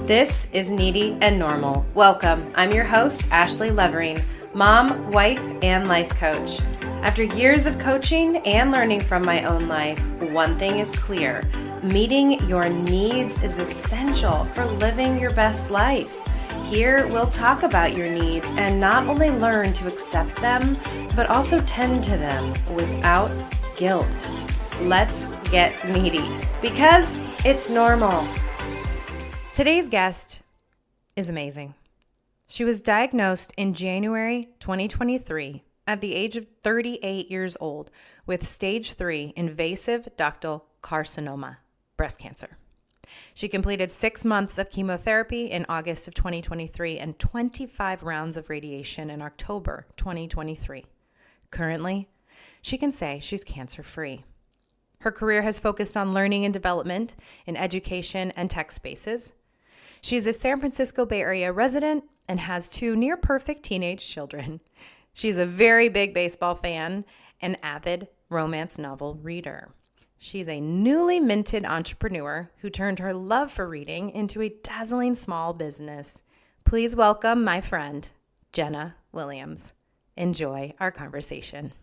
This is Needy and Normal. Welcome. I'm your host, Ashley Levering, mom, wife, and life coach. After years of coaching and learning from my own life, one thing is clear. Meeting your needs is essential for living your best life. Here, we'll talk about your needs and not only learn to accept them, but also tend to them without guilt. Let's get needy because it's normal. Today's guest is amazing. She was diagnosed in January 2023 at the age of 38 years old with stage 3 invasive ductal carcinoma, breast cancer. She completed 6 months of chemotherapy in August of 2023 and 25 rounds of radiation in October 2023. Currently, she can say she's cancer-free. Her career has focused on learning and development in education and tech spaces. She's a San Francisco Bay Area resident and has 2 near-perfect teenage children. She's a very big baseball fan and avid romance novel reader. She's a newly minted entrepreneur who turned her love for reading into a dazzling small business. Please welcome my friend, Jenna Williams. Enjoy our conversation.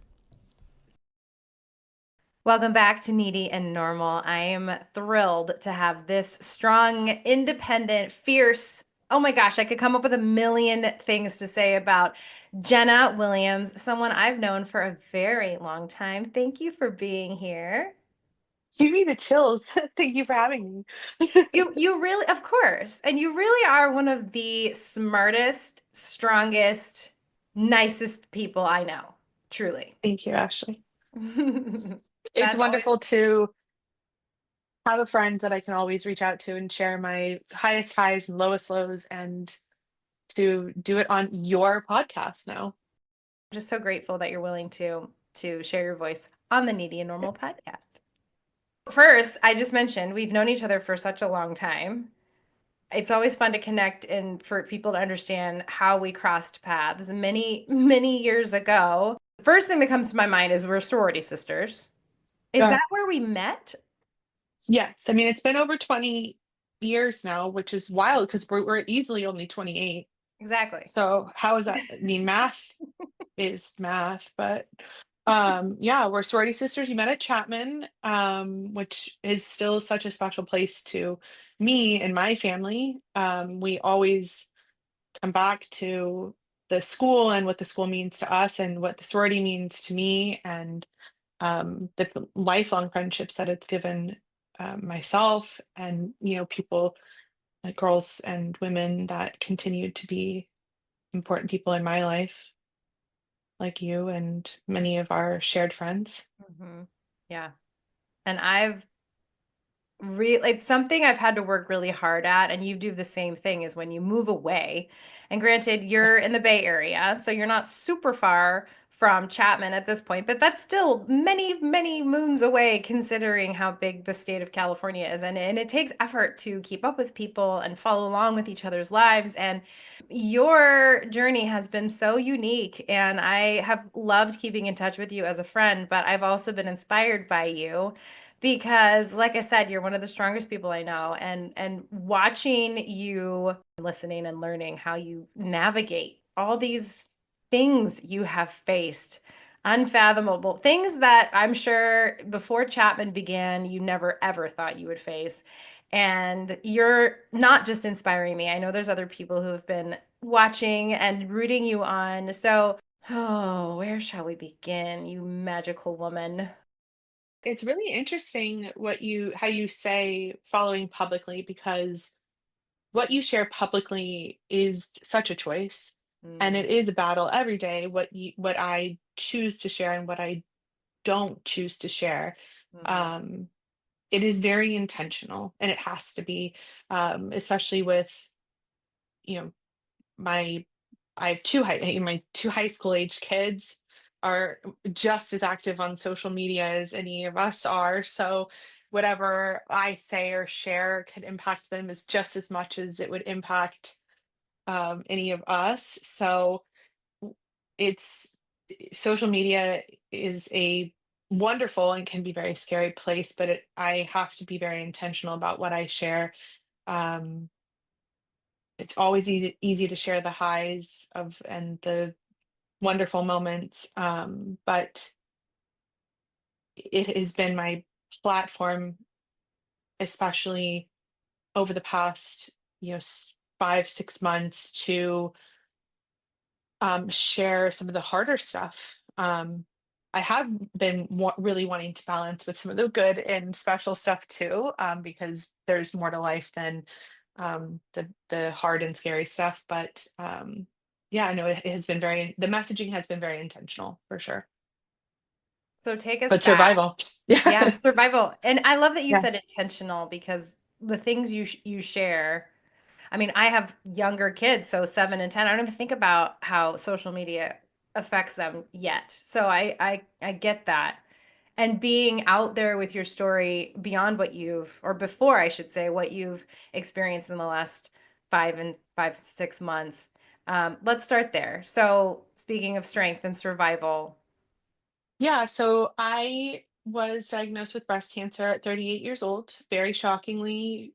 Welcome back to Needy and Normal. I am thrilled to have this strong, independent, fierce, oh my gosh, I could come up with a million things to say about Jenna Williams, someone I've known for a very long time. Thank you for being here. Give me the chills. Thank you for having me. You really, of course, and you really are one of the smartest, strongest, nicest people I know, truly. Thank you, Ashley. It's That's always wonderful to have a friend that I can always reach out to and share my highest highs and lowest lows and to do it on your podcast now. just so grateful that you're willing to share your voice on the Needy and Normal podcast. First, I just mentioned we've known each other for such a long time. It's always fun to connect and for people to understand how we crossed paths many, many years ago. First thing that comes to my mind is we're sorority sisters. Is Yeah. that where we met? Yes. I mean, it's been over 20 years now, which is wild because we're easily only 28. Exactly. So how is that? I mean, math is math, but yeah, we're sorority sisters. You met at Chapman, which is still such a special place to me and my family. We always come back to the school and what the school means to us and what the sorority means to me and the lifelong friendships that it's given myself and people like girls and women that continue to be important people in my life like you and many of our shared friends. hmm Yeah. And it's something I've had to work really hard at, and you do the same thing is when you move away. And granted, you're in the Bay Area, so you're not super far from Chapman at this point, but that's still many, many moons away considering how big the state of California is. And it takes effort to keep up with people and follow along with each other's lives. And your journey has been so unique, and I have loved keeping in touch with you as a friend, but I've also been inspired by you because like I said, you're one of the strongest people I know, and watching you, listening and learning how you navigate all these things you have faced, unfathomable things that I'm sure before Chapman began you never ever thought you would face. And you're not just inspiring me. I know there's other people who have been watching and rooting you on. So, oh, where shall we begin, you magical woman? It's really interesting how you say following publicly because what you share publicly is such a choice and it Mm, is a battle every day what I choose to share and what I don't choose to share. mhm. um it is very intentional and it has to be, especially with you know my I have my 2 high school age kids are just as active on social media as any of us are. So whatever I say or share could impact them as just as much as it would impact any of us. So it's social media is a wonderful and can be very scary place, but I have to be very intentional about what I share. Um, it's always easy to share the highs of and the wonderful moments, but it has been my platform, especially over the past, 5, 6 months, to share some of the harder stuff. I have been really wanting to balance with some of the good and special stuff too, because there's more to life than the hard and scary stuff. But yeah, I know it has been the messaging has been very intentional for sure. So take us But back. survival, yeah, Yeah, survival. And I love that you yeah, said intentional because the things you share. I mean, I have younger kids, so 7 and 10. I don't even think about how social media affects them yet. So I get that. And being out there with your story beyond what you've, or before, I should say, what you've experienced in the last 5, 6 months. Let's start there. So, speaking of strength and survival, yeah. So I was diagnosed with breast cancer at 38 years old, very shockingly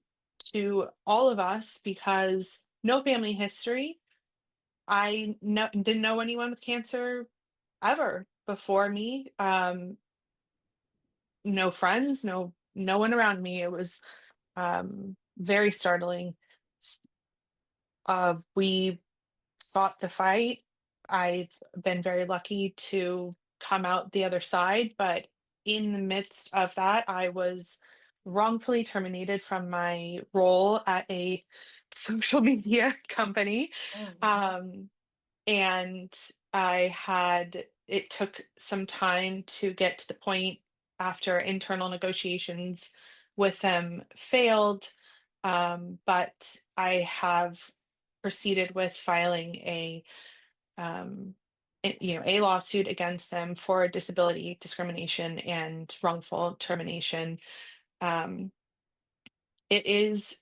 to all of us because no family history. Didn't know anyone with cancer ever before me. No friends, no one around me. It was very startling. We fought the fight. I've been very lucky to come out the other side, but in the midst of that, I was wrongfully terminated from my role at a social media company. oh, Um, and it took some time to get to the point after internal negotiations with them failed. But I have proceeded with filing um, a lawsuit against them for disability discrimination and wrongful termination. Um, it is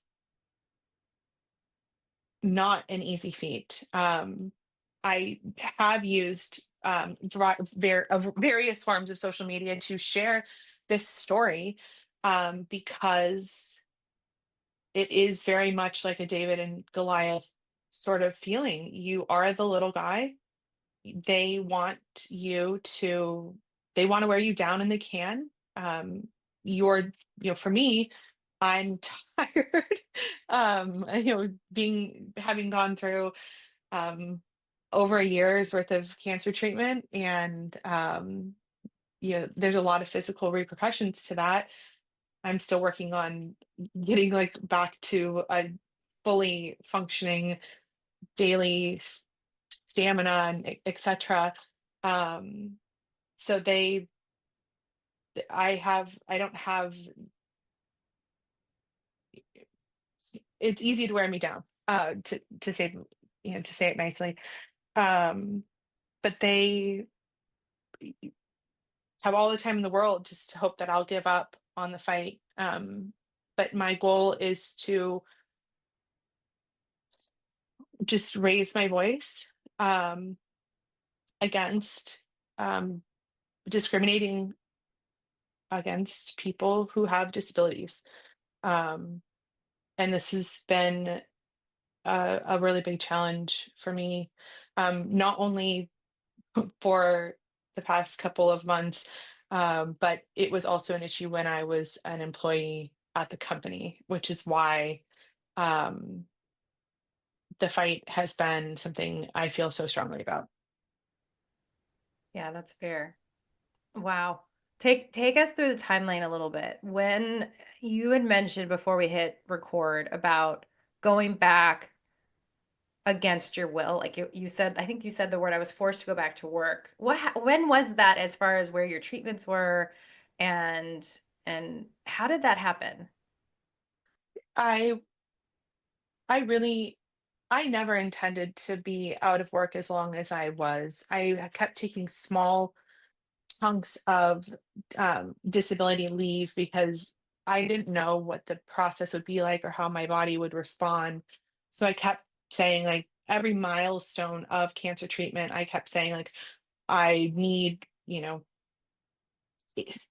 not an easy feat. I have used various forms of social media to share this story, because it is very much like a David and Goliath sort of feeling. You are the little guy. They want you to, they want to wear you down and they can. You're, for me, I'm tired. Having gone through um, over a year's worth of cancer treatment, and there's a lot of physical repercussions to that. I'm still working on getting like back to a fully functioning daily stamina and etc. Um, so I don't have, it's easy to wear me down, to say, to say it nicely. Um, but they have all the time in the world just to hope that I'll give up on the fight. But my goal is to just raise my voice, um, against um, discriminating against people who have disabilities. Um, and this has been a really big challenge for me, not only for the past couple of months, but it was also an issue when I was an employee at the company, which is why um, the fight has been something I feel so strongly about. yeah, that's fair. Wow. Take us through the timeline a little bit. When you had mentioned before we hit record about going back against your will, like you said, I think you said the word, I was forced to go back to work. When was that as far as where your treatments were and and how did that happen? I I really I never intended to be out of work as long as I was. I kept taking small chunks of disability leave because I didn't know what the process would be like or how my body would respond. So I kept saying, like, every milestone of cancer treatment, I kept saying, like, I need,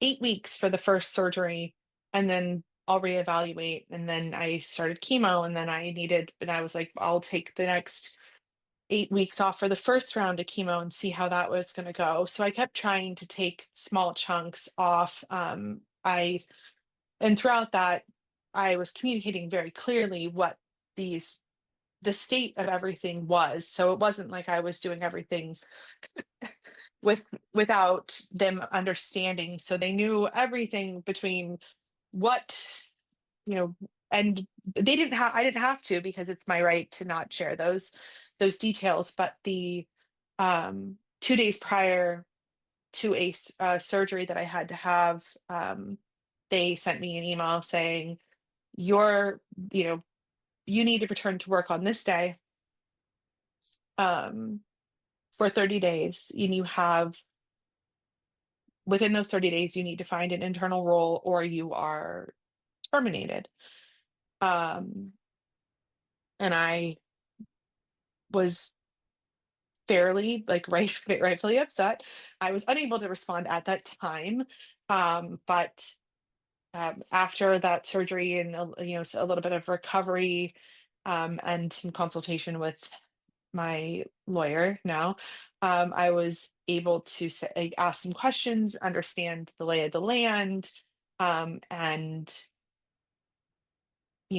8 weeks for the first surgery, and then I'll reevaluate. And then I started chemo, and then and I was like, I'll take the next 8 weeks off for the first round of chemo and see how that was going to go. So I kept trying to take small chunks off. And throughout that, I was communicating very clearly what these the state of everything was. So it wasn't like I was doing everything without them understanding. So they knew everything between what, you know, and they didn't have I didn't have to, because it's my right to not share those details. But the 2 days prior to surgery that I had to have, they sent me an email saying, you're, you know, you need to return to work on this day, um, for 30 days. And you have, within those 30 days, you need to find an internal role or you are terminated. Um, and I was fairly, like, rightfully upset. I was unable to respond at that time. But after that surgery and a little bit of recovery, and some consultation with my lawyer now, I was able to ask some questions, understand the lay of the land, and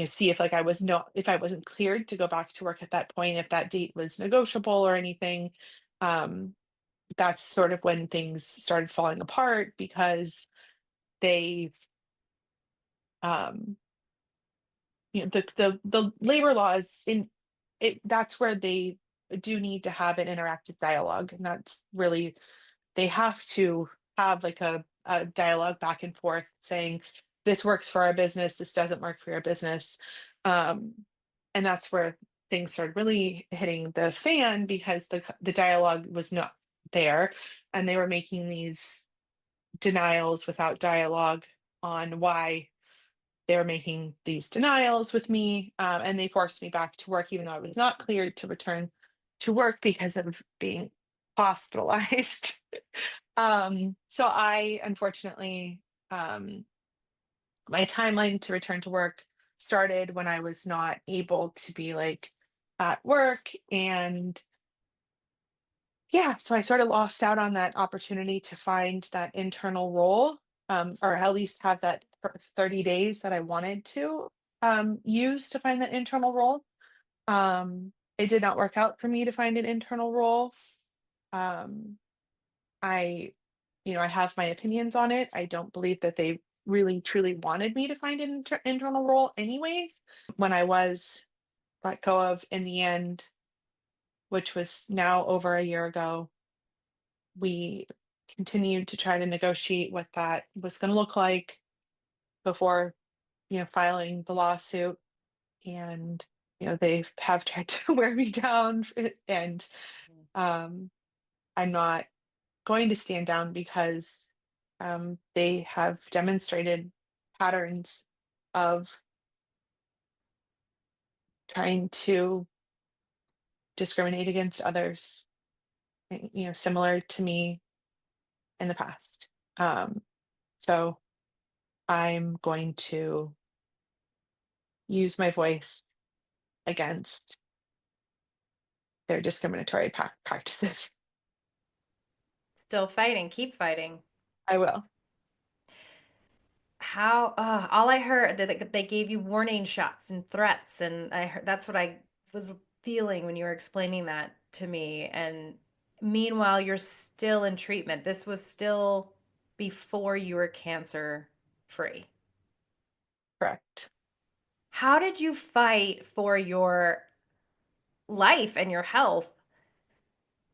see if, like, if I wasn't cleared to go back to work at that point, if that date was negotiable or anything. Um, that's sort of when things started falling apart, because they, um, the labor laws in it. That's where they do need to have an interactive dialogue, and that's really, they have to have, like, a dialogue back and forth saying, this works for our business, this doesn't work for your business. um, and that's where things started really hitting the fan, because the dialogue was not there, and they were making these denials without dialogue on why they were making these denials with me. And they forced me back to work, even though I was not cleared to return to work because of being hospitalized. So I, unfortunately, um, my timeline to return to work started when I was not able to be, like, at work. And yeah, so I sort of lost out on that opportunity to find that internal role, or at least have that 30 days that I wanted to use to find that internal role. It did not work out for me to find an internal role. Um, I, I have my opinions on it. I don't believe that they really truly wanted me to find an internal role anyways. When I was let go of in the end, which was now over a year ago, we continued to try to negotiate what that was going to look like before, filing the lawsuit. And, they have tried to wear me down, and um, I'm not going to stand down, because they have demonstrated patterns of trying to discriminate against others, similar to me in the past. So I'm going to use my voice against their discriminatory practices. Still fighting, keep fighting. I will. How, all I heard that they gave you warning shots and threats, and I heard that's what I was feeling when you were explaining that to me. And meanwhile, you're still in treatment. This was still before you were cancer free. Correct. How did you fight for your life and your health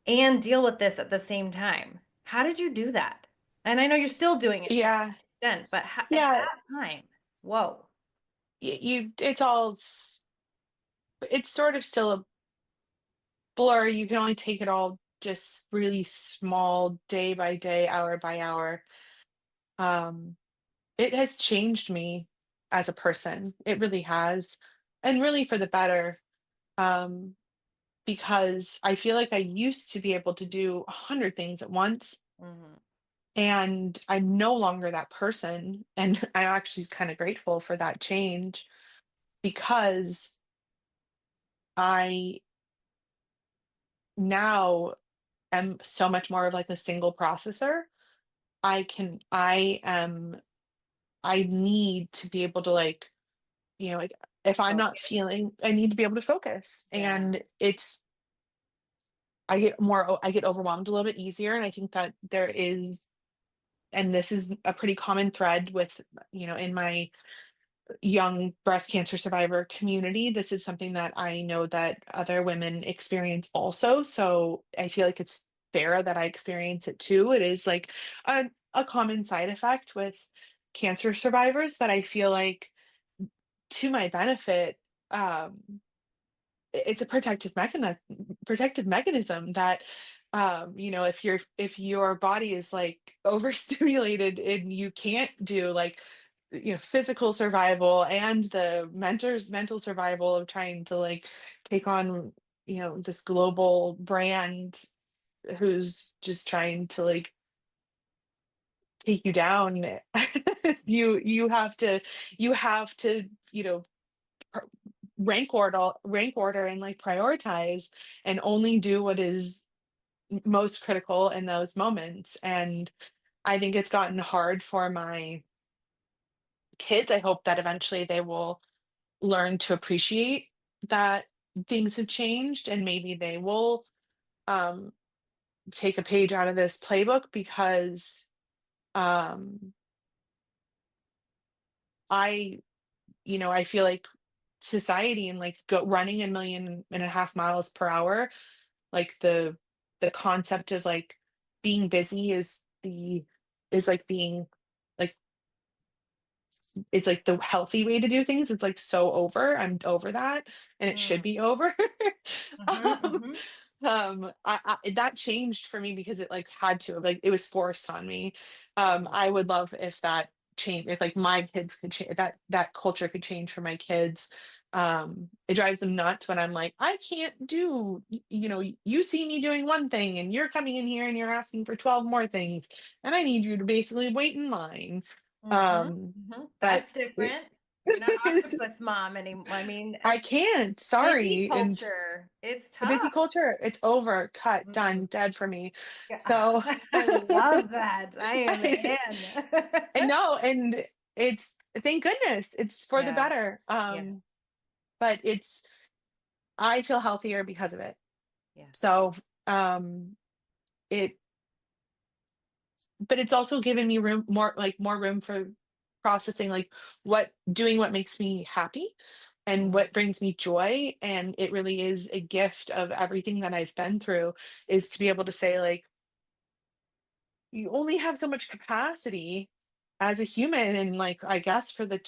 and deal with this at the same time? How did you do that? And I know you're still doing it to Yeah. an extent, but at Yeah. that time, whoa. It's sort of still a blur. You can only take it all just really small, day by day, hour by hour. Um, it has changed me as a person. It really has, and really for the better. Um, because I feel like I used to be able to do 100 things at once. Mhm. And I'm no longer that person. And I'm actually kind of grateful for that change because I now am so much more of like a single processor. I am, I need to be able to like, like if I'm not Focus. feeling, I need to be able to focus. Yeah. And I get overwhelmed a little bit easier. And I think that there is, and this is a pretty common thread with, in my young breast cancer survivor community. This is something that I know that other women experience also. So I feel like it's fair that I experience it too. It is like a common side effect with cancer survivors, but I feel like to my benefit, it's a protective mechanism that if your body is like overstimulated and you can't do like physical survival and the mental survival of trying to like take on this global brand who's just trying to like take you down. You have to pr- rank order and like prioritize and only do what is most critical in those moments. And I think it's gotten hard for my kids. I hope that eventually they will learn to appreciate that things have changed and maybe they will um, take a page out of this playbook because um, I, I feel like society and like running 1.5 million miles per hour, like the concept of like being busy is like being like it's like the healthy way to do things. It's like so over. I'm over that, and it should Mm. be over. Mhm, um, mhm. that changed for me because it like had to, like it was forced on me. I would love if that change, if like my kids could change, that culture could change for my kids. It drives them nuts when I'm like, I can't do, you see me doing one thing and you're coming in here and you're asking for 12 more things, and I need you to basically wait in line. Mhm, Um, mhm. but That's it, different. You're not octopus mom anymore. I mean, I it's can't, busy sorry. And culture. It's the busy tough. culture, it's over, cut, Mm. done, dead for me. Yeah. So I love that. I am I, in. and no, and it's, thank goodness, it's for the Yeah, better. yeah, But I feel healthier because of it. yeah. So um it but it's also given me more room for processing like what makes me happy and Mhm, what brings me joy. And it really is a gift of everything that I've been through, is to be able to say like, you only have so much capacity as a human. And like, I guess for the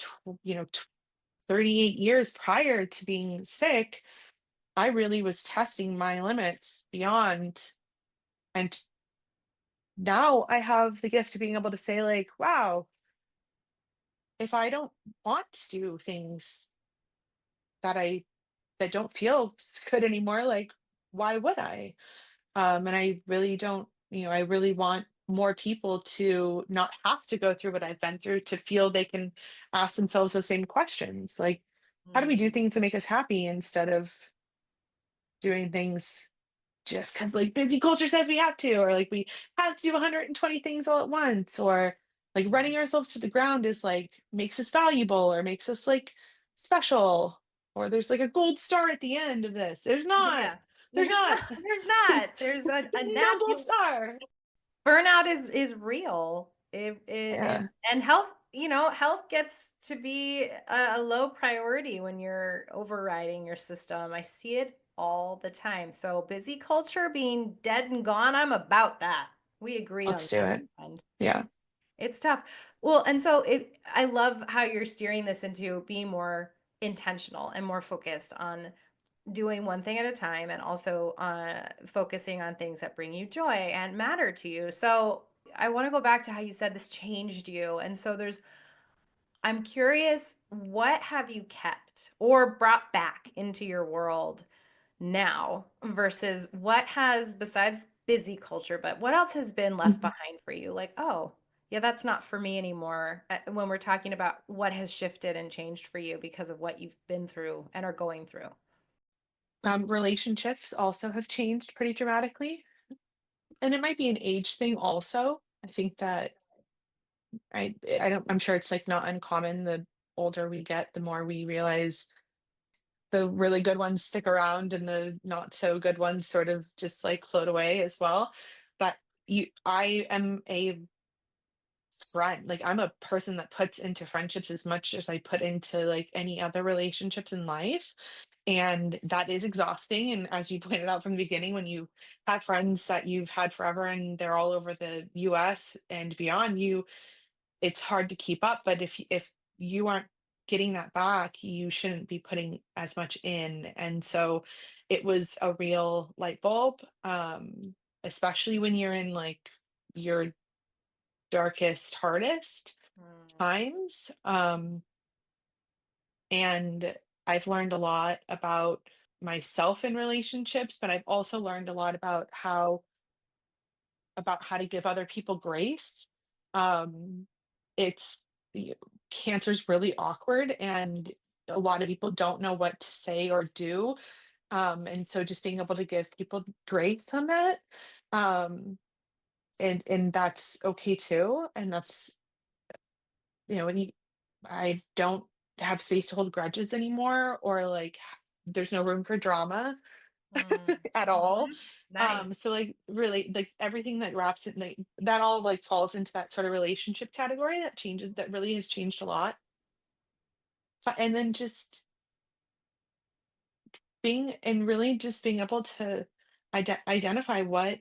38 years prior to being sick, I really was testing my limits beyond. And now I have the gift of being able to say like, wow, if I don't want to do things that I that don't feel good anymore, like why would I? And I really don't, I really want more people to not have to go through what I've been through, to feel they can ask themselves those same questions. Like, how do we do mm. things that make us happy instead of doing things just because like busy culture says we have to, or like we have to do 120 things all at once, or like Yeah. running ourselves to the ground is like makes us valuable or makes us like special, or there's like a gold star at the end of this. There's not. Yeah. There's There's not. not there's not. There's a There's no gold natural star. burnout is real. Yeah, And health, health gets to be a low priority when you're overriding your system. I see it all the time. So busy culture being dead and gone, I'm about that. We agree on let's do that, it. my friend. Yeah, It's tough. Well, and so I love how you're steering this into being more intentional and more focused on doing one thing at a time, and also focusing on things that bring you joy and matter to you. So I want to go back to how you said this changed you. And so I'm curious, what have you kept or brought back into your world now versus what has, besides busy culture, but what else has been left Mhm. behind for you? Like, oh, yeah, that's not for me anymore. When we're talking about what has shifted and changed for you because of what you've been through and are going through. Relationships also have changed pretty dramatically, and it might be an age thing also. I think that I'm sure it's like not uncommon. The older we get, the more we realize the really good ones stick around and the not so good ones sort of just like float away as well. But I am a friend. Like I'm a person that puts into friendships as much as I put into like any other relationships in life. And that is exhausting. And as you pointed out from the beginning, when you have friends that you've had forever and they're all over the US and beyond, it's hard to keep up. But if you aren't getting that back, you shouldn't be putting as much in. And so it was a real light bulb, especially when you're in like your darkest, hardest Mm, times. And I've learned a lot about myself in relationships, but I've also learned a lot about how to give other people grace. Um, it's Cancer's really awkward, and a lot of people don't know what to say or do. And so just being able to give people grace on that, um, and that's okay too. And that's when I don't have space to hold grudges anymore, or like there's no room for drama mm, at all. mhm. Nice. So like really like everything that wraps it like that all like falls into that sort of relationship category that really has changed a lot. And then just really just being able to identify what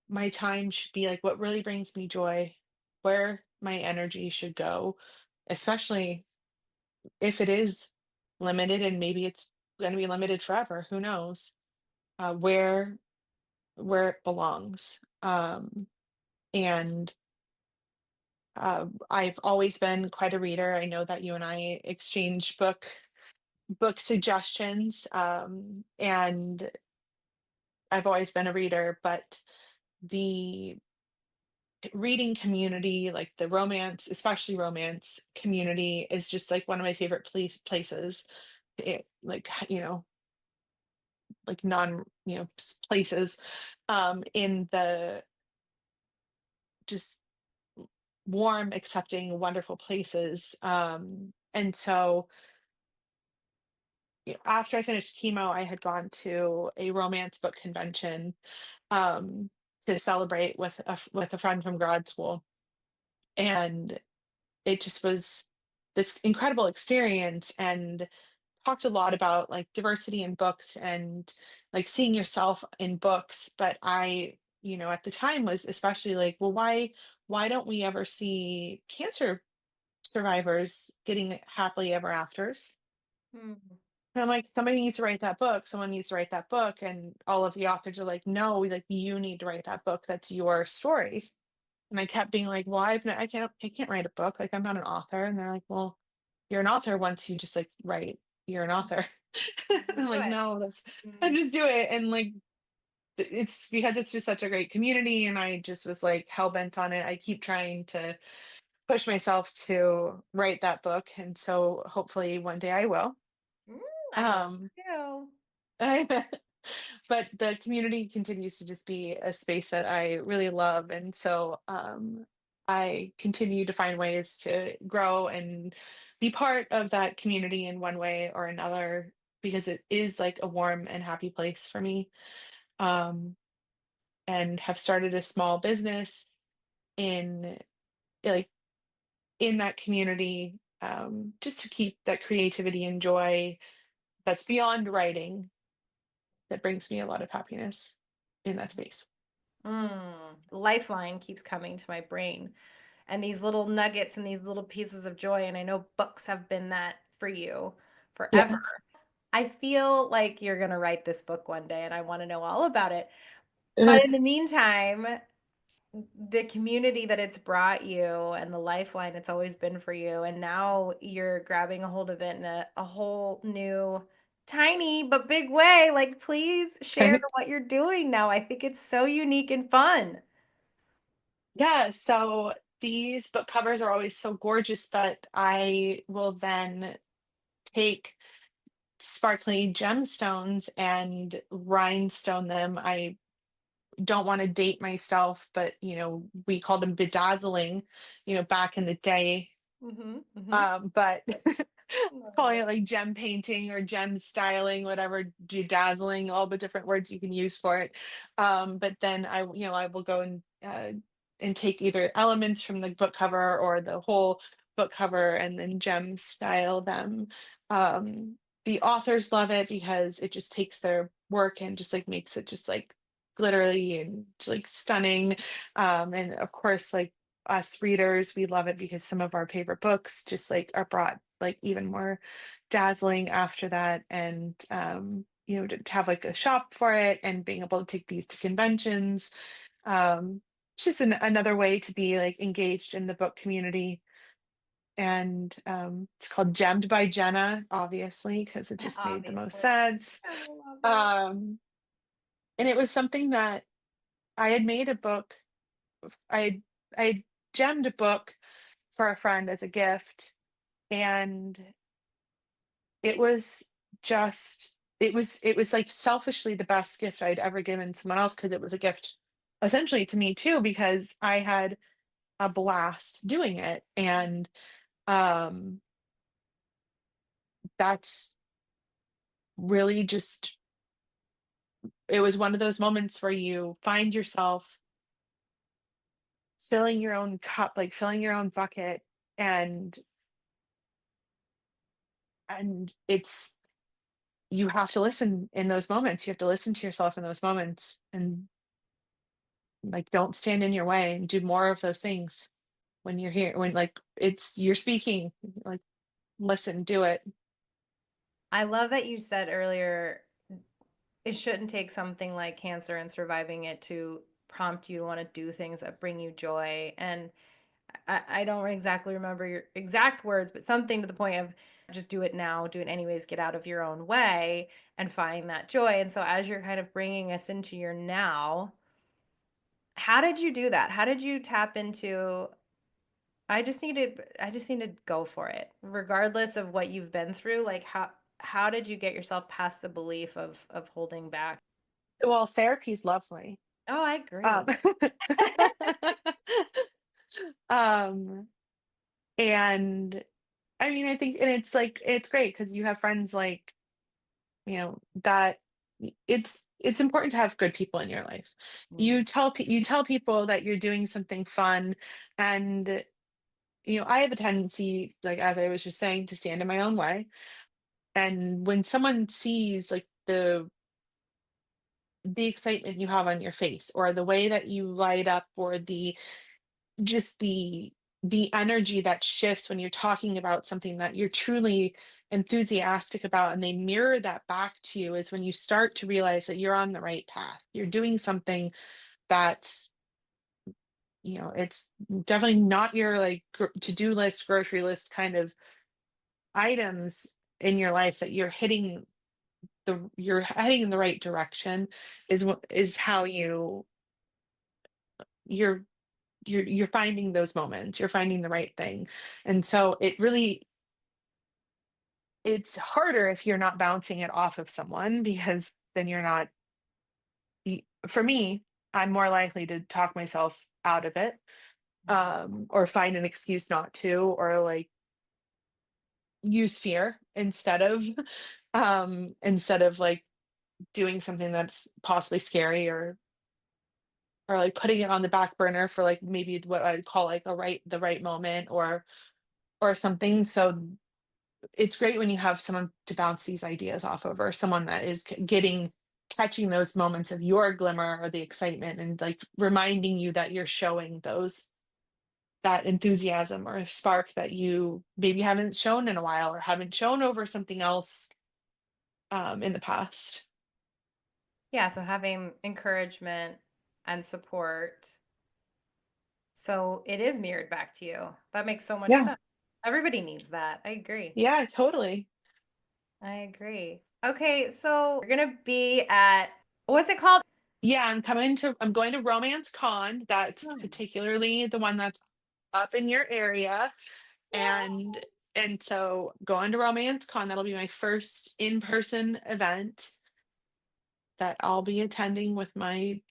my time should be like, what really brings me joy, where my energy should go, especially if it is limited and maybe it's going to be limited forever, who knows, where it belongs. And I've always been quite a reader. I know that you and I exchange book suggestions, and I've always been a reader, but the reading community, like the romance, especially romance community, is just like one of my favorite places. Like like non places, in the just warm, accepting, wonderful places. And so after I finished chemo, I had gone to a romance book convention, um, to celebrate with with a friend from grad school, and it just was this incredible experience, and talked a lot about like diversity in books and like seeing yourself in books. But at the time was especially like, well, why don't we ever see cancer survivors getting happily ever afters? Mm, And I'm like, somebody needs to write that book. Someone needs to write that book. And all of the authors are like, no, like you need to write that book. That's your story. And I kept being like, well, I can't write a book. Like I'm not an author. And they're like, well, you're an author once you just like write, you're an author. And just I'm do like, it. no, I Mm, just do it. And like, it's because it's just such a great community. And I just was like hell bent on it. I keep trying to push myself to write that book. And so hopefully one day I will. mm, I hope so Um, too. but the community continues to just be a space that I really love. And so I continue to find ways to grow and be part of that community in one way or another, because it is like a warm and happy place for me. Um, and have started a small business in like in that community, just to keep that creativity and joy that's beyond writing, that brings me a lot of happiness in that space. Lifeline keeps coming to my brain, and these little nuggets and these little pieces of joy. And I know books have been that for you forever. Yeah. I feel like you're going to write this book one day, and I want to know all about it. Uh, But in the meantime, the community that it's brought you and the lifeline it's always been for you, and now you're grabbing a hold of it in a whole new tiny but big way. Like, please share what you're doing now. I think it's so unique and fun. Yeah, so these book covers are always so gorgeous, but I will then take sparkly gemstones and rhinestone them. I don't want to date myself, but we called them bedazzling, back in the day. Mm-hmm. Mm-hmm. But I love calling it. it like gem painting or gem styling, whatever, dazzling, all the different words you can use for it. But then I will go and take either elements from the book cover or the whole book cover and then gem style them. The authors love it because it just takes their work and just like makes it just like glittery and just, like stunning. And of course, like us readers, we love it because some of our favorite books just like are brought like even more dazzling after that. And to have like a shop for it and being able to take these to conventions. It's just another way to be like engaged in the book community. And it's called Gemmed by Jenna, obviously, because it just made the most Obviously. sense. I love it. Um, and it was something that I had made a book. I I gemmed a book for a friend as a gift, and it was it was like selfishly the best gift I'd ever given someone else because it was a gift essentially to me too because I had a blast doing it. And um that's really just it was one of those moments where you find yourself filling your own cup, like filling your own bucket, and it's you have to listen in those moments. You have to listen to yourself in those moments and like don't stand in your way and do more of those things when you're here when like it's you're speaking, like listen, do it. I love that you said earlier it shouldn't take something like cancer and surviving it to prompt you to want to do things that bring you joy. And I don't exactly remember your exact words, but something to the point of just do it now, do it anyways, get out of your own way and find that joy. And so, as you're kind of bringing us into your now, how did you do that? How did you tap into, I just need to go for it, regardless of what you've been through? Like, how did you get yourself past the belief of holding back? Well, therapy's lovely. Oh, I um agree. um and I mean, I think, and it's like it's great because you have friends like that. It's important to have good people in your life. Mm. You tell people that you're doing something fun. And I have a tendency, like as I was just saying, to stand in my own way. And when someone sees like the excitement you have on your face or the way that you light up or the just the energy that shifts when you're talking about something that you're truly enthusiastic about, and they mirror that back to you, is when you start to realize that you're on the right path. You're doing something that's it's definitely not your like to-do list, grocery list kind of items in your life, that you're heading in the right direction. Is what is how you're you're finding those moments, you're finding the right thing. And so it's harder if you're not bouncing it off of someone, because then you're not for me, I'm more likely to talk myself out of it, or find an excuse not to, or like use fear instead of like doing something that's possibly scary, or like putting it on the back burner for like maybe what I'd call like the right moment, or something. So it's great when you have someone to bounce these ideas off of, or someone that is catching those moments of your glimmer or the excitement, and like reminding you that you're showing those that enthusiasm or spark that you maybe haven't shown in a while or haven't shown over something else in the past. Yeah, so having encouragement and support. So it is mirrored back to you. That makes so much Yeah. sense. Everybody needs that. I agree. Yeah, totally. I agree. Okay, so we're gonna be at what's it called? Yeah, I'm going to Romance Con. That's Hmm. particularly the one that's up in your area. Yeah. And so going to Romance Con, that'll be my first in-person event that I'll be attending with my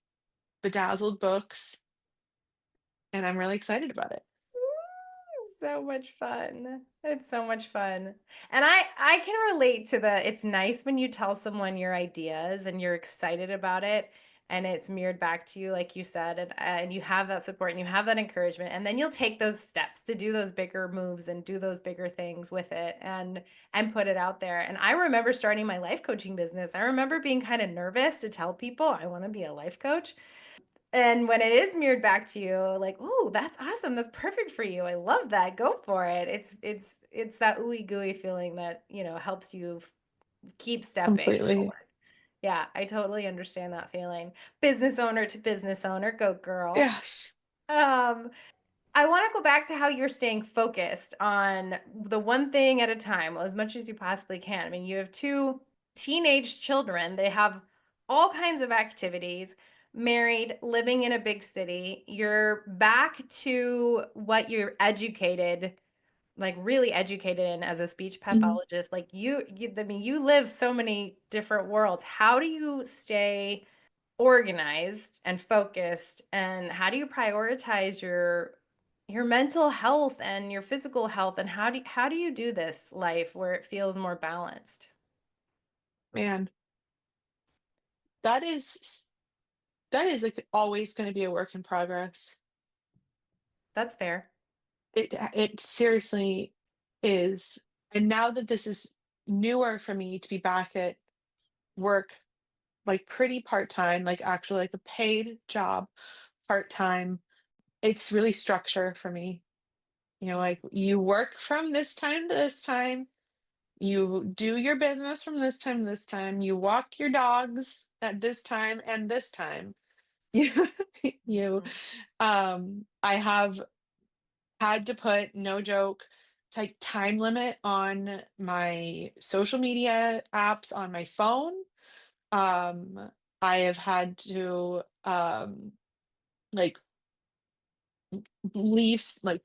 bedazzled books, and I'm really excited about it. So much fun. It's so much fun. And I can relate to the it's nice when you tell someone your ideas and you're excited about it and it's mirrored back to you like you said and you have that support and you have that encouragement and then you'll take those steps to do those bigger moves and do those bigger things with it and put it out there. And I remember starting my life coaching business. I remember being kind of nervous to tell people I want to be a life coach. And when it is mirrored back to you, like, "Ooh, that's awesome. That's perfect for you. I love that. Go for it." It's that ooey gooey feeling that, helps you keep stepping Completely. forward. Yeah, I totally understand that feeling. Business owner to business owner, go girl. Yes. Um, I want to go back to how you're staying focused on the one thing at a time, well, as much as you possibly can. I mean, you have two teenage children. They have all kinds of activities, married, living in a big city. You're back to what you're educated, like really educated in as a speech Mhm. pathologist. Like I mean, you live so many different worlds. How do you stay organized and focused, and how do you prioritize your mental health and your physical health, and how do you do this life where it feels more balanced? Man, that is like always going to be a work in progress. That's fair. It seriously is. And now that this is newer for me to be back at work, like pretty part-time, like actually like a paid job part-time, it's really structure for me. Like you work from this time to this time, you do your business from this time to this time, you walk your dogs at this time and this time. You you Mhm. I have had to put, no joke, it's like time limit on my social media apps on my phone. Um, I have had to like like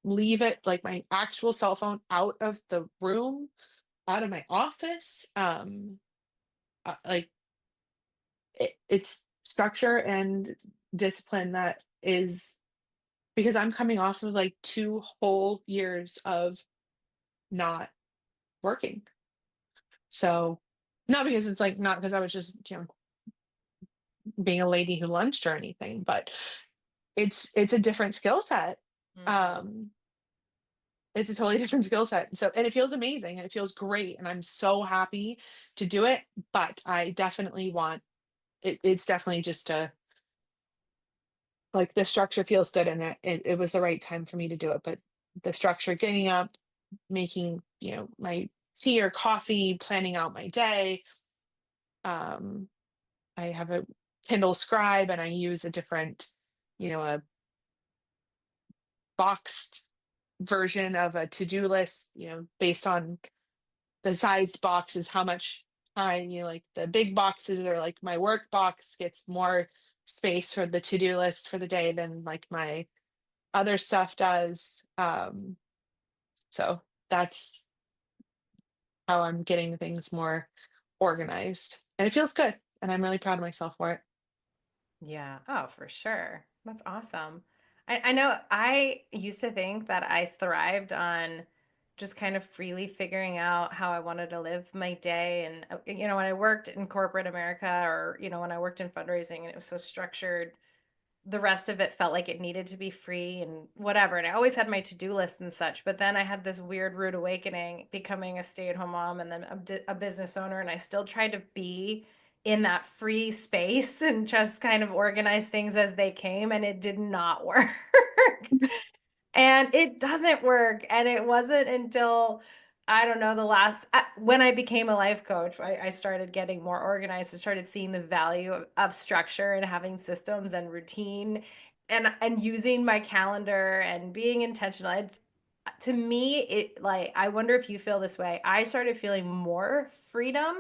leave it like my actual cell phone out of the room, out of my office. Like it's structure and discipline that is because I'm coming off of like 2 whole years of not working. So, not because it's like not because I was just, being a lady who lunched or anything, but it's a different skill set. Mhm. Um, it's a totally different skill set. So, and it feels amazing and it feels great, and I'm so happy to do it. But I definitely want it's definitely just a like the structure feels good, and it was the right time for me to do it. But the structure, getting up, making my tea or coffee, planning out my day. Um, I have a Kindle Scribe, and I use a different, a boxed version of a to-do list, based on the sized boxes, how much time, like the big boxes or like my work box gets more space for the to-do list for the day than like my other stuff does. So that's how I'm getting things more organized. And it feels good. And I'm really proud of myself for it. Yeah. Oh, for sure. That's awesome. I know I used to think that I thrived on just kind of freely figuring out how I wanted to live my day. And, when I worked in corporate America or, when I worked in fundraising and it was so structured, the rest of it felt like it needed to be free and whatever. And I always had my to-do list and such. But then I had this weird rude awakening becoming a stay-at-home mom and then a business owner. And I still tried to be in that free space and just kind of organize things as they came. And it did not work. And it doesn't work. And it wasn't until I don't know, when I became a life coach, I started getting more organized. I started seeing the value of structure and having systems and routine and using my calendar and being intentional. to me, it like, I wonder if you feel this way. I started feeling more freedom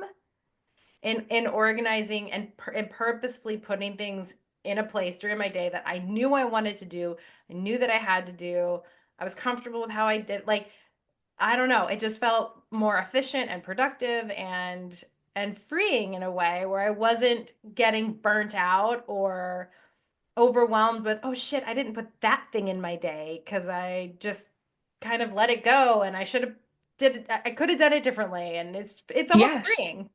in organizing and purposefully putting things in a place during my day that I knew I wanted to do. I knew that I had to do. I was comfortable with how I did. Like, I don't know, it just felt more efficient and productive and freeing in a way where I wasn't getting burnt out or overwhelmed with, oh shit, I didn't put that thing in my day because I just kind of let it go and I should have did it, I could have done it differently, and it's almost Yes. freeing.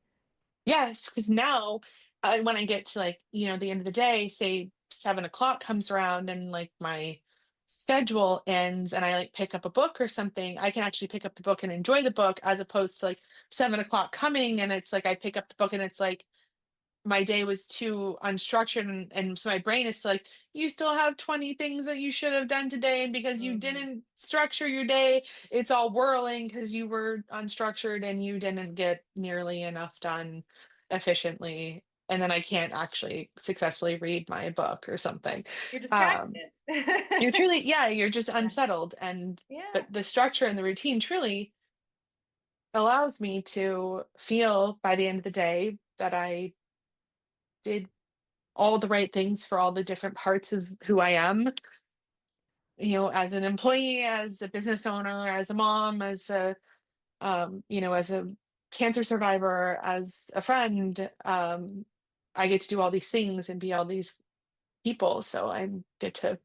Yes, because now, when I get to, like, the end of the day, say 7 o'clock comes around and, like, my schedule ends and I, like, pick up a book or something, I can actually pick up the book and enjoy the book as opposed to, like, 7 o'clock coming and it's like I pick up the book and it's like my day was too unstructured, and so my brain is still like, you still have 20 things that you should have done today, and because you Mhm. didn't structure your day, it's all whirling because you were unstructured and you didn't get nearly enough done efficiently, and then I can't actually successfully read my book or something. You're um distracted. you're truly, yeah, you're just Yeah. unsettled, and Yeah. the structure and the routine truly allows me to feel by the end of the day that I did all the right things for all the different parts of who I am, as an employee, as a business owner, as a mom, as a cancer survivor, as a friend. I get to do all these things and be all these people. So I get to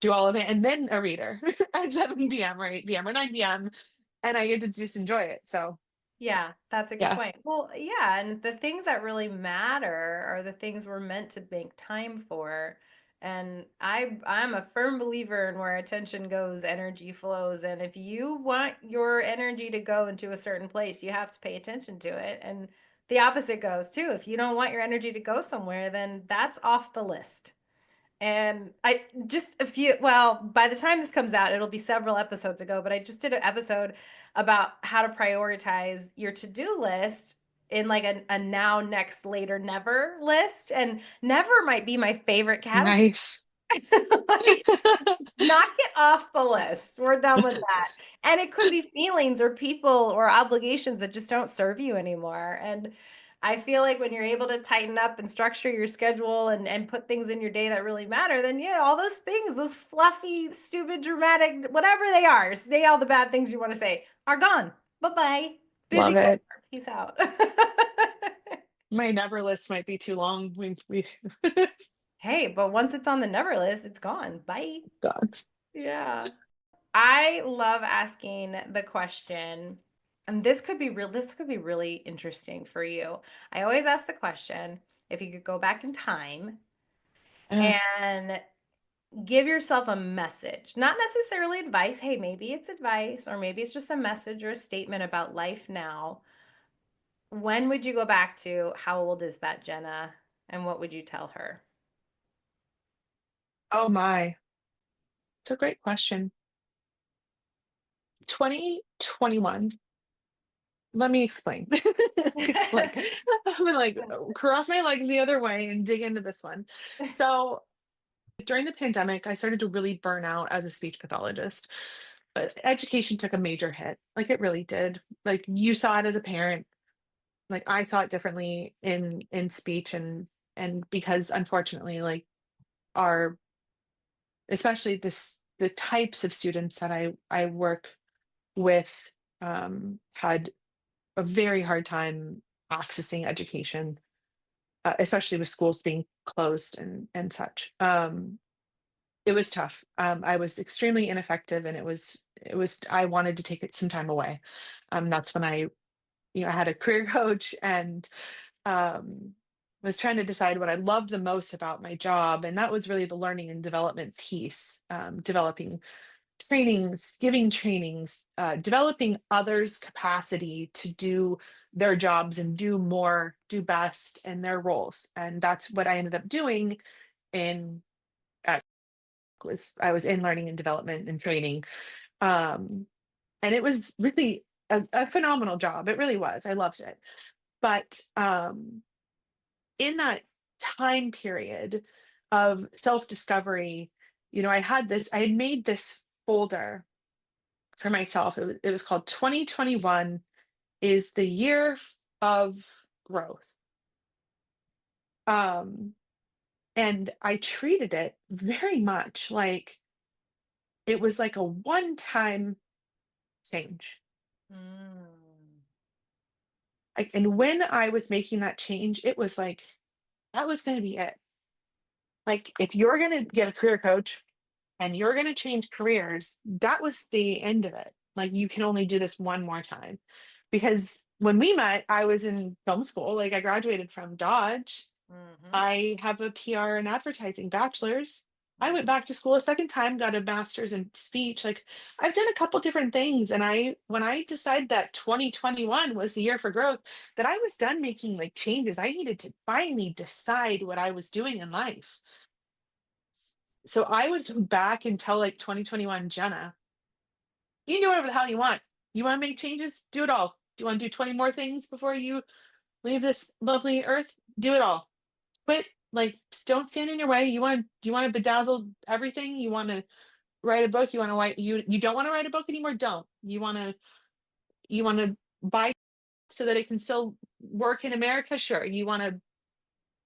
do all of it and then a reader at 7 p.m. or 8 p.m. or 9 p.m. And I get to just enjoy it. So Yeah, that's a good yeah. point. Well, yeah, and the things that really matter are the things we're meant to make time for. And I'm a firm believer in where attention goes, energy flows. And if you want your energy to go into a certain place, you have to pay attention to it. And the opposite goes too. If you don't want your energy to go somewhere, then that's off the list. And I just a few, well, by the time this comes out, it'll be several episodes ago, but I just did an episode about how to prioritize your to-do list in like a now, next, later, never list. And never might be my favorite category. Nice. Like, knock it off the list. We're done with that. And it could be feelings or people or obligations that just don't serve you anymore. And I feel like when you're able to tighten up and structure your schedule and put things in your day that really matter, then yeah, all those things, those fluffy, stupid, dramatic, whatever they are, say all the bad things you want to say, are gone. Bye-bye. Busy Love it. culture. Peace out. My never list might be too long. We Hey, but once it's on the never list, it's gone. Bye. God. Yeah. I love asking the question, and this could be really interesting for you. I always ask the question, if you could go back in time Uh, and give yourself a message, not necessarily advice. Hey, maybe it's advice, or maybe it's just a message or a statement about life now. When would you go back to? How old is that Jenna? And what would you tell her? oh my. It's a great question. 2021. Let me explain. Like, I'm gonna like cross my leg the other way and dig into this one. So during the pandemic, I started to really burn out as a speech pathologist. But education took a major hit. Like it really did. Like you saw it as a parent. Like I saw it differently in speech, and because unfortunately, like our especially the types of students that I work with had a very hard time accessing education, especially with schools being closed and such. It was tough. I was extremely ineffective, and it was I wanted to take it some time away. That's when I had a career coach and um, was trying to decide what I loved the most about my job, and that was really the learning and development piece, developing trainings, giving trainings, developing others' capacity to do their jobs and do more, do best in their roles. And that's what I ended up doing in at was I was in learning and development and training. Um, and it was really a phenomenal job. It really was. I loved it. But in that time period of self-discovery, I had made this folder for myself. It was called 2021 is the year of growth. Um, and I treated it very much like it was like a one-time change. Mm. Like, and when I was making that change, it was like that was going to be it. Like, if you're going to get a career coach and you're going to change careers, that was the end of it. Like, you can only do this one more time. Because when we met, I was in film school. Like, I graduated from Dodge. Mm-hmm. I have a PR and advertising bachelor's. I went Mm-hmm. back to school a second time, got a master's in speech. Like, I've done a couple different things. And when I decided that 2021 was the year for growth, that I was done making like changes, I needed to finally decide what I was doing in life. So I would go back and tell like 2021 Jenna, you can do whatever the hell you want. You want to make changes? Do it all. Do you want to do 20 more things before you leave this lovely earth? Do it all. Quit. Like, don't stand in your way. You want to bedazzle everything. You want to write a book. You want to write. You don't want to write a book anymore. Don't. You want to buy so that it can still work in America. Sure. You can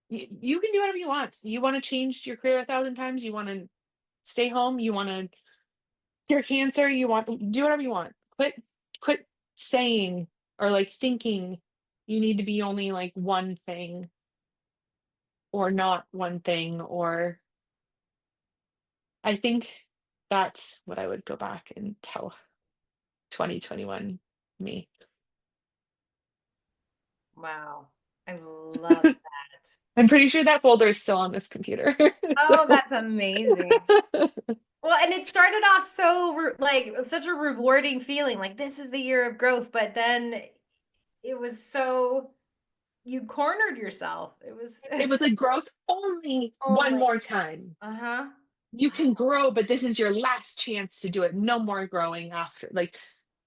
do whatever you want. You want to change your career 1,000 times. You want to stay home. You want to cure cancer. You want do whatever you want. Quit saying or like thinking you need to be only like one thing or not one thing. Or I think that's what I would go back and tell 2021 me. Wow. I love that. I'm pretty sure that folder is still on this computer. Oh, that's amazing. Well, and it started off so like such a rewarding feeling, like this is the year of growth, but then it was so you cornered yourself. It was It was like growth only one only. more time. Uh-huh. You can grow, but this is your last chance to do it. No more growing after. Like,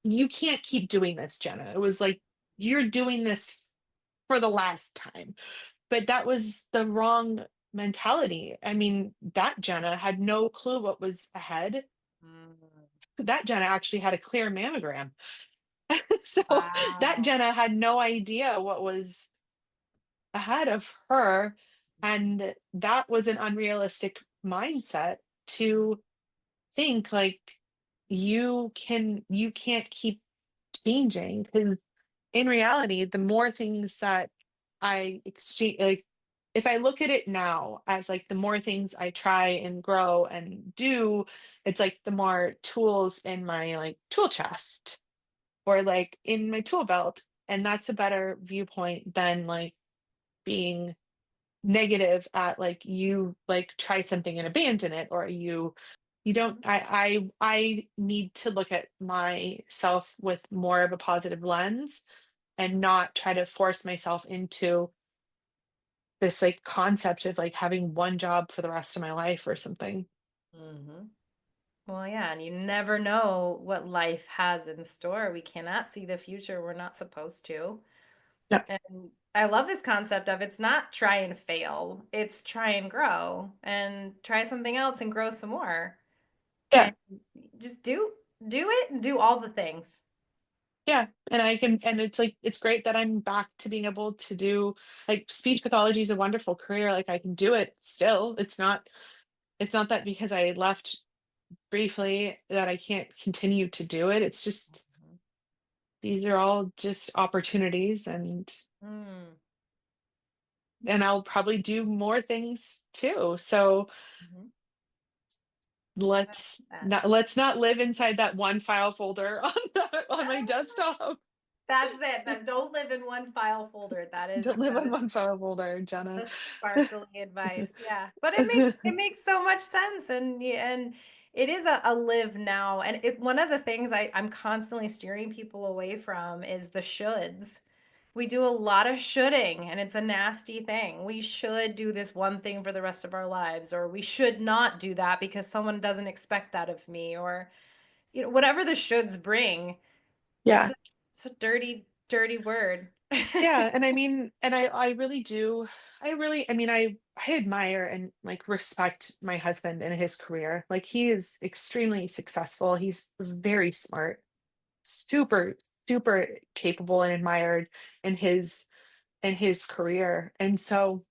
you can't keep doing this, Jenna. It was like, you're doing this for the last time. But that was the wrong mentality. I mean, that Jenna had no clue what was ahead. Mm. That Jenna actually had a clear mammogram. So that Wow. Jenna had no idea what was ahead of her. And that was an unrealistic mindset to think like you can't keep changing, because in reality the more things that I exchange, like, if I look at it now as like the more things I try and grow and do, it's like the more tools in my like tool chest or like in my tool belt. And that's a better viewpoint than like being negative at like you like try something and abandon it, or you don't. I need to look at myself with more of a positive lens and not try to force myself into this like concept of like having one job for the rest of my life or something. Mm-hmm. Well, yeah, and you never know what life has in store. We cannot see the future. We're not supposed to. Yeah, And I love this concept of it's not try and fail, it's try and grow and try something else and grow some more. yeah, And just do it and do all the things. yeah. And I can, and it's like it's great that I'm back to being able to do like speech pathology is a wonderful career. Like, I can do it still. It's not that because I left briefly that I can't continue to do it. It's just these are all just opportunities, Mm, and I'll probably do more things too. So mhm. That. let's not live inside that one file folder on my Ah, desktop. that's it. That don't live in one file folder. That is Don't live that on is one file folder, Jenna. the sparkly advice. Yeah. But it makes so much sense and it is a live now. And one of the things I'm constantly steering people away from is the shoulds. We do a lot of shoulding and it's a nasty thing. We should do this one thing for the rest of our lives, or we should not do that because someone doesn't expect that of me, or whatever the shoulds bring. It's Yeah, a, it's a dirty, dirty word. Yeah, and I mean, and I really do. I mean, I admire and like respect my husband and his career. Like he is extremely successful. He's very smart, super, super capable and admired in his career. And so,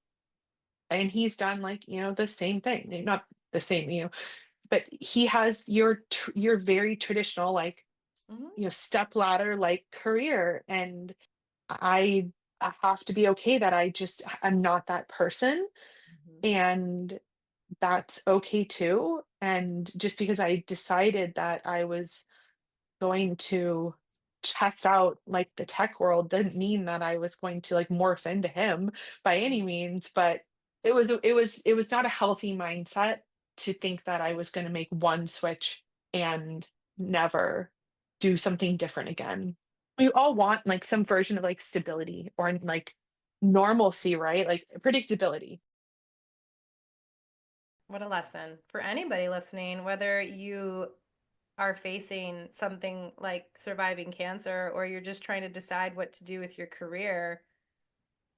and he's done like, the same thing. Not the same, but he has your very traditional like, Mhm, step ladder like career. And I I have to be okay that I'm not that person, mhm, and that's okay too. And just because I decided that I was going to test out like the tech world didn't mean that I was going to like morph into him by any means, but it was not a healthy mindset to think that I was going to make one switch and never do something different again. We all want like some version of like stability or like normalcy, right? Like predictability. what a lesson for anybody listening, whether you are facing something like surviving cancer or you're just trying to decide what to do with your career.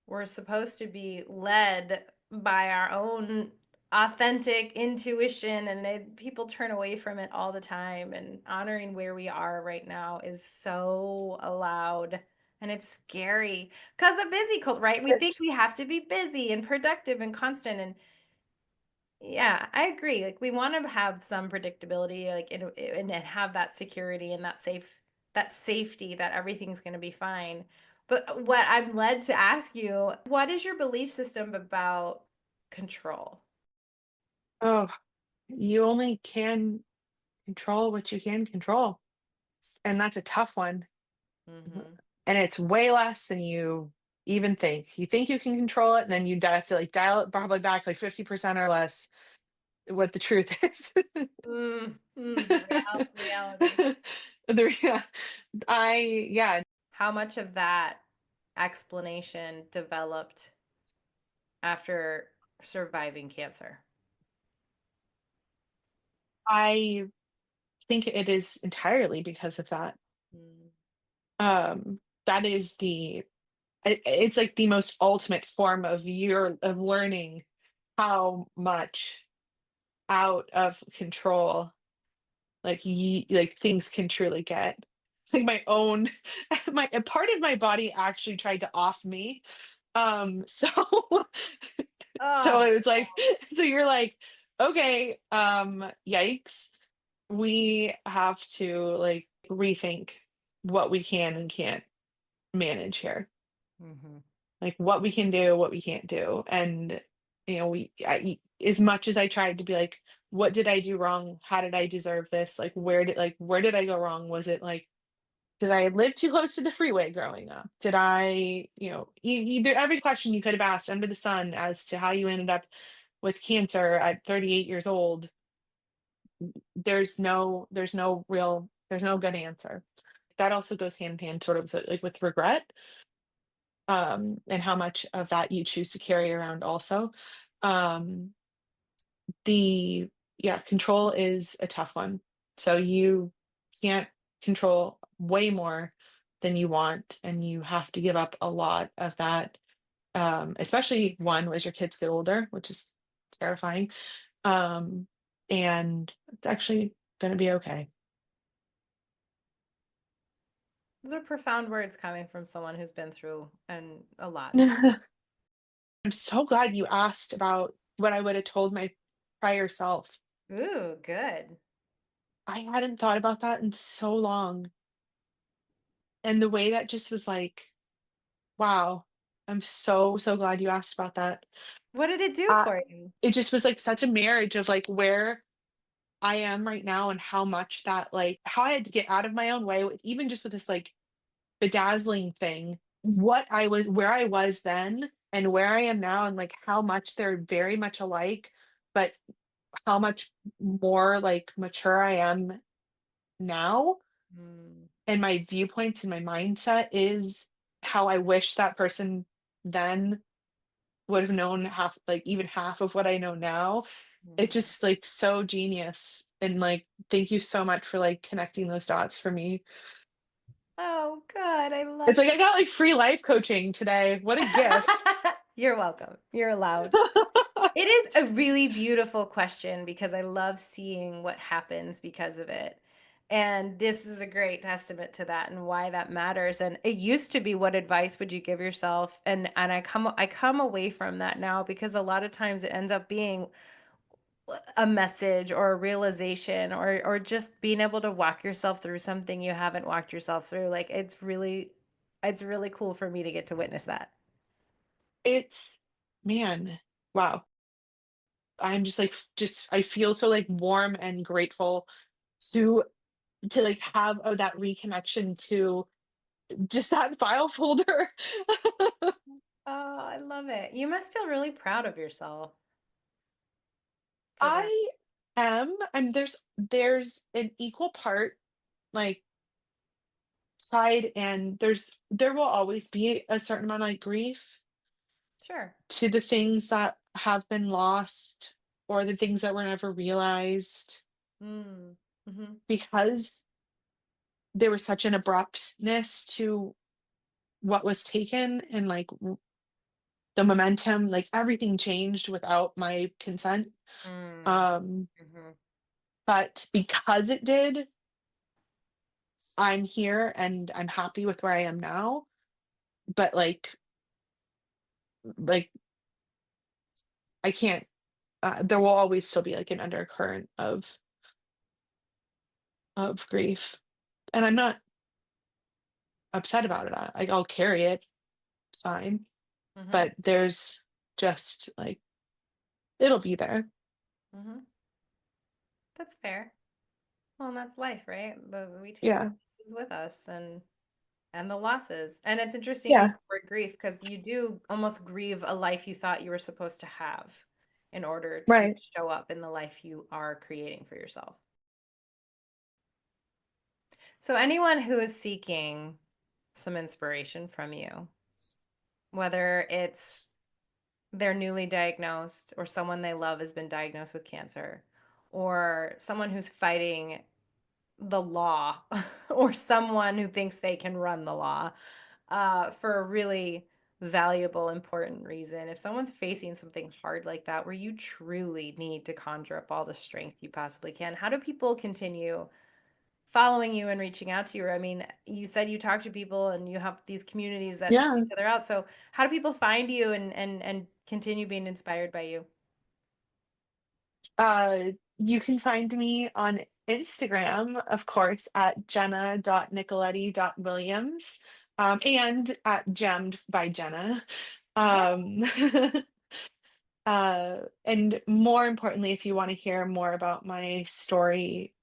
We're supposed to be led by our own authentic intuition, and people turn away from it all the time. And honoring where we are right now is so allowed. And it's scary because of busy culture, right? We think we have to be busy and productive and constant. And yeah, I agree. Like we want to have some predictability, like and have that security and that safety that everything's going to be fine. But what I'm led to ask you, what is your belief system about control? Oh, you only can control what you can control. And that's a tough one. Hmm. And it's way less than you even think. You think you can control it, and then have to like dial it probably back like 50% or less what the truth is. Reality. Yeah, yeah, How much of that explanation developed after surviving cancer? I think it is entirely because of that. Mm. That is it's like the most ultimate form of learning how much out of control like things can truly get. It's like my own my a part of my body actually tried to off me. So so Oh, it was like so you're like, okay, yikes. We have to like rethink what we can and can't manage here. hmm. Like what we can do, what we can't do. And as much as I tried to be like, what did I do wrong? How did I deserve this? Where did I go wrong? Was it like did I live too close to the freeway growing up? Did I, every question you could have asked under the sun as to how you ended up with cancer at 38 years old, there's no good answer. That also goes hand in hand sort of like with regret, and how much of that you choose to carry around also. Um, the Yeah, control is a tough one. So you can't control way more than you want, and you have to give up a lot of that. Especially one as your kids get older, which is terrifying. Um, and it's actually going to be okay. Those are profound words coming from someone who's been through and a lot. I'm so glad you asked about what I would have told my prior self. Ooh, good. I hadn't thought about that in so long. And the way that just was like, wow, I'm so, so glad you asked about that. What did it do Uh, for you? it just was like such a marriage of like where I am right now and how much that like how I had to get out of my own way, even just with this like bedazzling thing, where I was then and where I am now, and like how much they're very much alike, but how much more like mature I am now, Mm, and my viewpoints and my mindset is how I wish that person then would have known half, like even half of what I know now. It mhm. just like so genius. And like, thank you so much for like connecting those dots for me. Oh, good. I love It's like I got like free life coaching today. What a gift. You're welcome. You're allowed. It is a really beautiful question because I love seeing what happens because of it. And this is a great testament to that and why that matters. And it used to be, what advice would you give yourself? And I come away from that now because a lot of times it ends up being a message or a realization or just being able to walk yourself through something you haven't walked yourself through. Like it's really cool for me to get to witness that. It's man, wow. I'm just like just I feel so like warm and grateful to like have that reconnection to just that file folder. Oh, I love it. You must feel really proud of yourself for that. I I'm there's an equal part like pride and there will always be a certain amount of like grief Sure. to the things that have been lost or the things that were never realized Mm. Mm-hmm. because there was such an abruptness to what was taken and like the momentum, like everything changed without my consent. Mm. Um, Mm-hmm. but because it did, I'm here and I'm happy with where I am now. But like I can't. There will always still be like an undercurrent of grief, and I'm not upset about it. Like I'll carry it, it's fine. Mm-hmm. But there's just like it'll be there. Mm-hmm. That's fair. Well, and that's life, right? We take the Yeah, lessons with us and the losses. And it's interesting you use yeah, the word grief because you do almost grieve a life you thought you were supposed to have in order to right. show up in the life you are creating for yourself. So anyone who is seeking some inspiration from you, whether it's they're newly diagnosed or someone they love has been diagnosed with cancer or someone who's fighting the law or someone who thinks they can run the law for a really valuable, important reason. If someone's facing something hard like that, where you truly need to conjure up all the strength you possibly can, how do people continue following you and reaching out to you? I mean, you said you talk to people and you have these communities that help Yeah. each other out. So how do people find you and continue being inspired by you? You can find me on Instagram, of course, at jenna.nicoletti.williams, and at gemmed by Jenna. Yeah. Um, and more importantly, if you want to hear more about my story,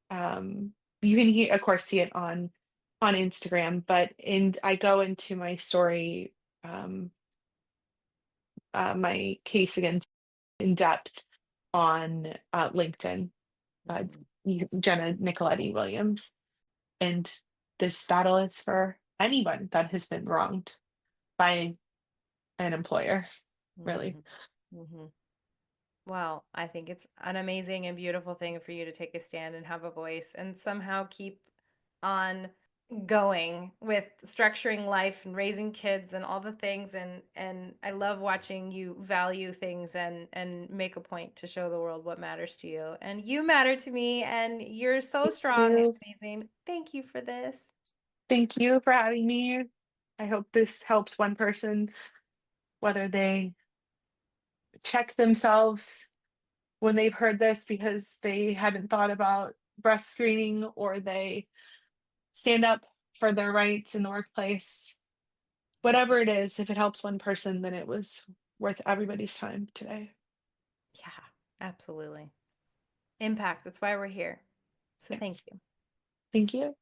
um, you can of course see it on Instagram, but I go into my story, um, my case against in depth on LinkedIn, uh, Mhm. Jenna Nicoletti Williams. And this battle is for anyone that has been wronged by an employer, really. Mhm. Mhm. Well, I think it's an amazing and beautiful thing for you to take a stand and have a voice and somehow keep on going with structuring life and raising kids and all the things and I love watching you value things and make a point to show the world what matters to you. And you matter to me and you're so Thank strong and you. amazing. Thank you for this. Thank you for having me. I hope this helps one person, whether they check themselves when they've heard this because they hadn't thought about breast screening or they stand up for their rights in the workplace. Whatever it is, if it helps one person, then it was worth everybody's time today. Yeah, absolutely. Impact. That's why we're here. So thank Yes. you. Thank you.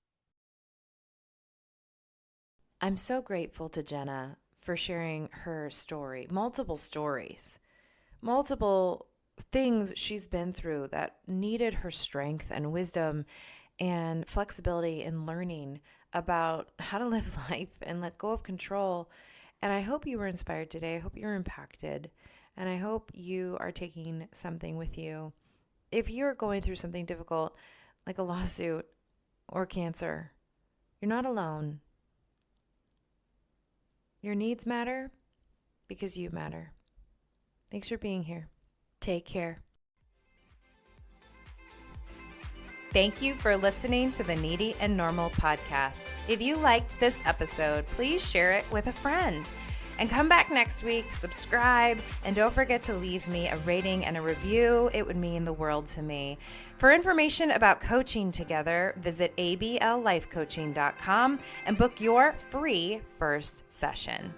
I'm so grateful to Jenna for sharing her story, multiple stories, multiple things she's been through that needed her strength and wisdom and flexibility in learning about how to live life and let go of control. And I hope you were inspired today. I hope you're impacted. And I hope you are taking something with you. If you're going through something difficult, like a lawsuit or cancer, You're not alone. Your needs matter because you matter. Thanks for being here. Take care. Thank you for listening to the Needy and Normal podcast. If you liked this episode, please share it with a friend. And come back next week, subscribe, and don't forget to leave me a rating and a review. It would mean the world to me. For information about coaching together, visit ablifecoaching.com and book your free first session.